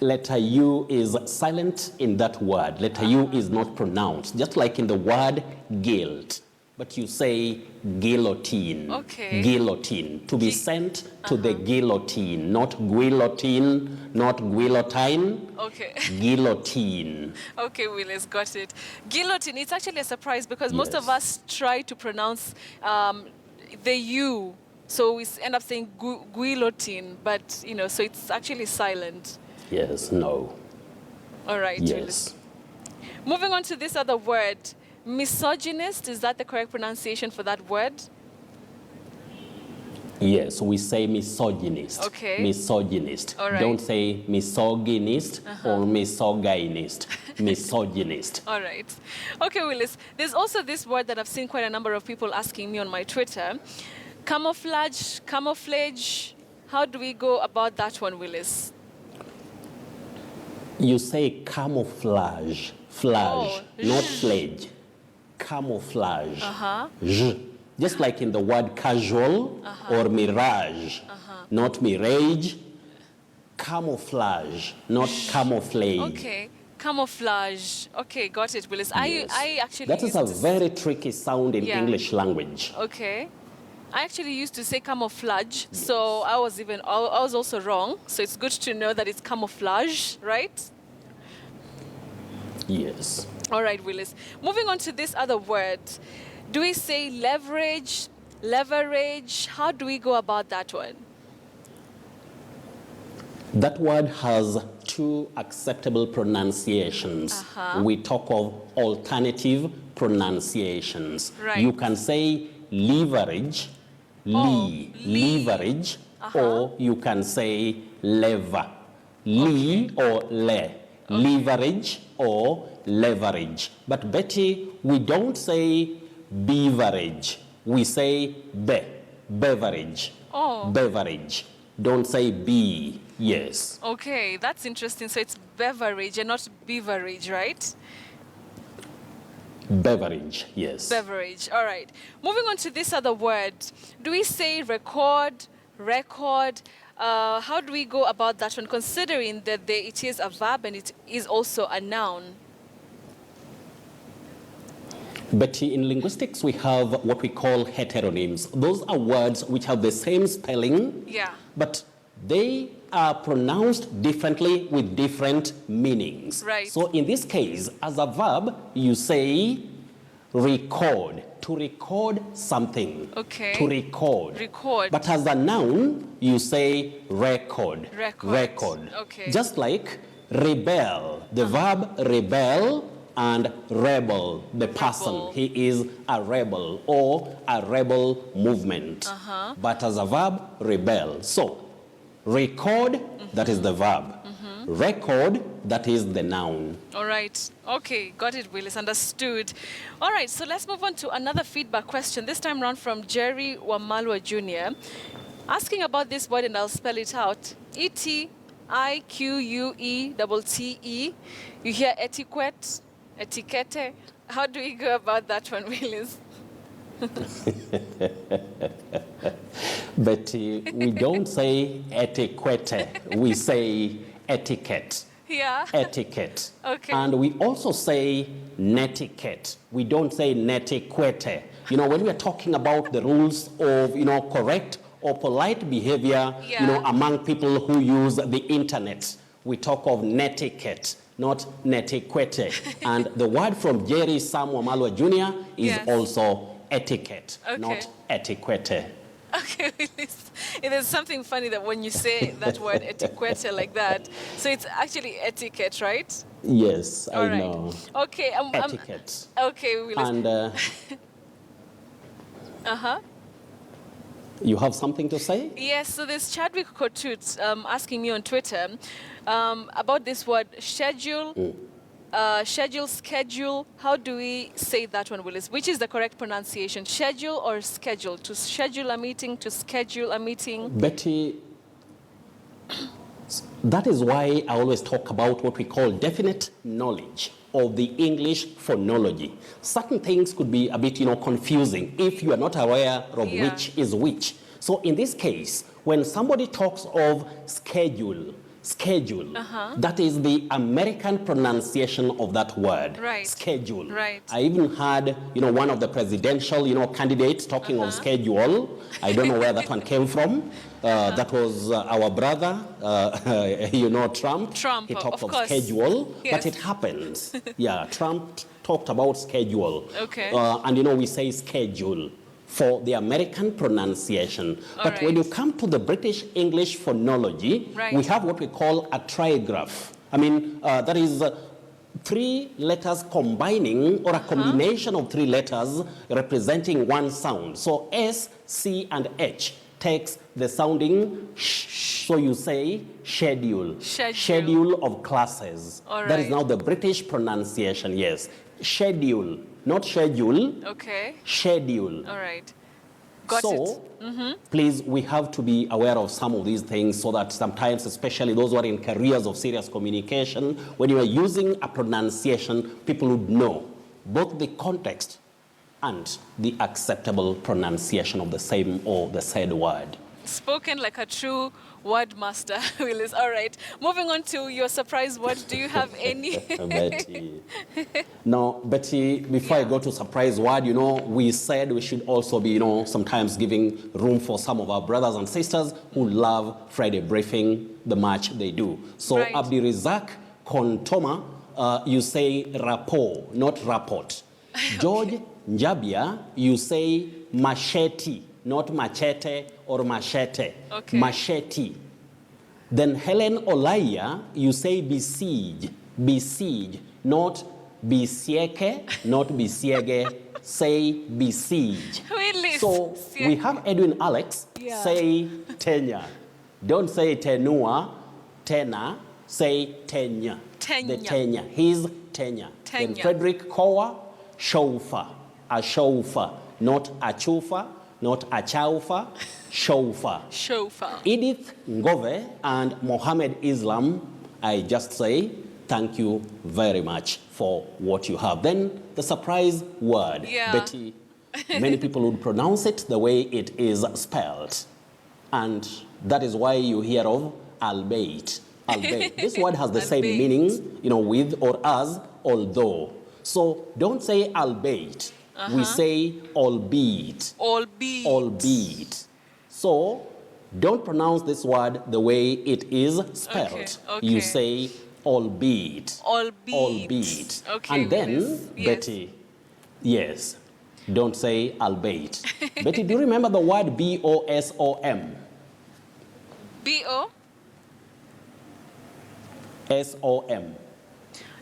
Letter U is silent in that word. Letter U is not pronounced, just like in the word guilt. But you say guillotine. Okay. Guillotine. To be sent to the guillotine, not guillotine, not guillotine. Okay. Guillotine. Okay, Willis, got it. Guillotine, it's actually a surprise because most of us try to pronounce the U. So we end up saying guillotine, but, you know, so it's actually silent. Yes, no. All right, yes. Willis. Moving on to this other word, misogynist, is that the correct pronunciation for that word? Yes, we say misogynist. Okay. Misogynist. All right. Don't say misogynist or misogynist. Misogynist. All right. Okay, Willis. There's also this word that I've seen quite a number of people asking me on my Twitter. Camouflage, camouflage. How do we go about that one, Willis? You say camouflage. Flage, not flage. Camouflage. Just like in the word casual or mirage, not mirage. Camouflage, not camouflage. Okay, camouflage. Okay, got it, Willis. Yes. I actually that is a very tricky sound in English language. Okay. I actually used to say camouflage, so I was also wrong. So it's good to know that it's camouflage, right? Yes. All right, Willis. Moving on to this other word. Do we say leverage, leverage? How do we go about that one? That word has two acceptable pronunciations. We talk of alternative pronunciations. Right. You can say leverage, leverage, or you can say lever, or le, leverage or leverage. But Betty, we don't say beverage. We say beverage, beverage. Don't say be, yes. Okay, that's interesting. So it's beverage and not beverage, right? Beverage, yes. Beverage, all right. Moving on to this other word. Do we say record, record? How do we go about that one, considering that it is a verb and it is also a noun? Betty, in linguistics, we have what we call heteronyms. Those are words which have the same spelling, but they are pronounced differently with different meanings. Right. So in this case, as a verb, you say record, to record something. Okay. To record. Record. But as a noun, you say record. Record. Record. Okay. Just like rebel, the verb rebel, and rebel, the person. Rebel. He is a rebel or a rebel movement. But as a verb, rebel. So, record, that is the verb. Record, that is the noun. All right. Okay, got it, Willis. Understood. All right, so let's move on to another feedback question, this time around from Jerry Wamalwa Jr., asking about this word, and I'll spell it out. E-T-I-Q-U-E-T-T-E. You hear etiquette, etiquette. How do we go about that one, Willis? But we don't say etiquette, we say etiquette. Yeah. Etiquette. Okay. And we also say netiquette. We don't say netiquette. You know, when we are talking about the rules of, correct or polite behavior, among people who use the internet, we talk of netiquette, not netiquette. And the word from Jerry Sam Wamalwa Jr. is also etiquette, not etiquette. Okay, it is something funny that when you say that word etiquette like that, so it's actually etiquette, right? Yes, All I right. know. Okay. Etiquette. Okay, Willis. And you have something to say? Yes, so there's Chadwick Kotut asking me on Twitter about this word schedule. Schedule. How do we say that one, Willis? Which is the correct pronunciation? Schedule or schedule? To schedule a meeting, to schedule a meeting? Betty, that is why I always talk about what we call definite knowledge of the English phonology. Certain things could be a bit, confusing if you are not aware of which is which. So in this case, when somebody talks of schedule, schedule. That is the American pronunciation of that word. Right. Schedule. Right. I even had, one of the presidential, candidates talking of schedule. I don't know where that one came from. That was our brother, Trump. Trump, he talked of course. schedule, Yes. but it happens. Yeah, Trump talked about schedule. Okay. And we say schedule for the American pronunciation. But when you come to the British English phonology, we have what we call a trigraph. I mean, that is 3 letters combining, or a combination of 3 letters representing one sound. So S, C, and H takes the sounding sh. So you say schedule. Schedule of classes. That is now the British pronunciation, yes. Schedule, not schedule. Okay. Schedule. All right. Got it. Please, we have to be aware of some of these things so that sometimes, especially those who are in careers of serious communication, when you are using a pronunciation, people would know both the context and the acceptable pronunciation of the same or the said word. Spoken like a true word master, Willis. All right. Moving on to your surprise word. Do you have any? Betty. Now, Betty, before I go to surprise word, we said we should also be, sometimes giving room for some of our brothers and sisters who love Friday briefing the much they do. So, Abdirizak Kontoma, you say rapport, not rapport. George Njabia, you say machete, not machete or machete. Okay. Machete. Then Helen Olaya, you say besiege, besiege, not bisieke, not bisiege, say besiege. Willis. So we have Edwin Alex, say tenya. Don't say tenua, tena, say tenya. Tenya. The tenya, his tenya. Then Tenya. Frederick Kowa, chauffeur, a chauffeur, not a chufa, not a chauffeur, chauffeur. Chauffeur. Edith Ngove and Mohammed Islam, I just say thank you very much for what you have. Then the surprise word, Betty, many people would pronounce it the way it is spelled. And that is why you hear of albeit. Albeit. This word has the same meaning, with or as, although. So don't say albeit. We say albeit. Albeit. Albeit. So don't pronounce this word the way it is spelled. Okay. You say albeit. Albeit. Albeit. Okay. And then, Betty, yes, don't say albeit. Betty, do you remember the word B-O-S-O-M? B-O? S-O-M.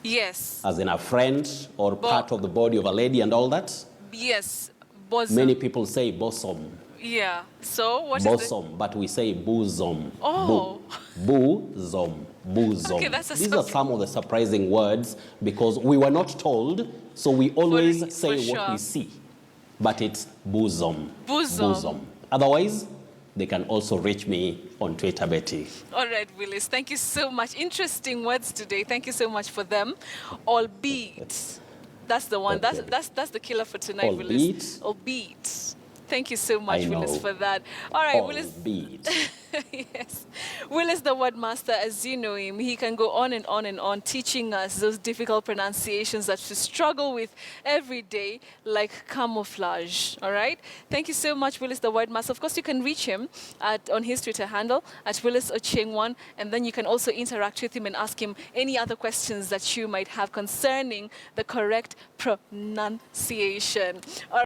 Yes. As in a friend or part of the body of a lady and all that? Yes. Bosom. Many people say bosom. Yeah. So what is bosom, but we say bosom. Oh. Bosom. Bosom. Okay, that's These are some of the surprising words because we were not told, so we always say what we see. But it's bosom. Bosom. Bosom. Otherwise, they can also reach me on Twitter, Betty. All right, Willis. Thank you so much. Interesting words today. Thank you so much for them. Albeit. That's the one. Okay. That's the killer for tonight, Albeit. Willis. Albeit. Thank you so much, Willis, for that. All right, Willis. Albeit. Yes. Willis, the word master, as you know him, he can go on and on and on teaching us those difficult pronunciations that we struggle with every day, like camouflage. All right? Thank you so much, Willis, the word master. Of course, you can reach him on his Twitter handle at Willis Ochieng1, and then you can also interact with him and ask him any other questions that you might have concerning the correct pronunciation. All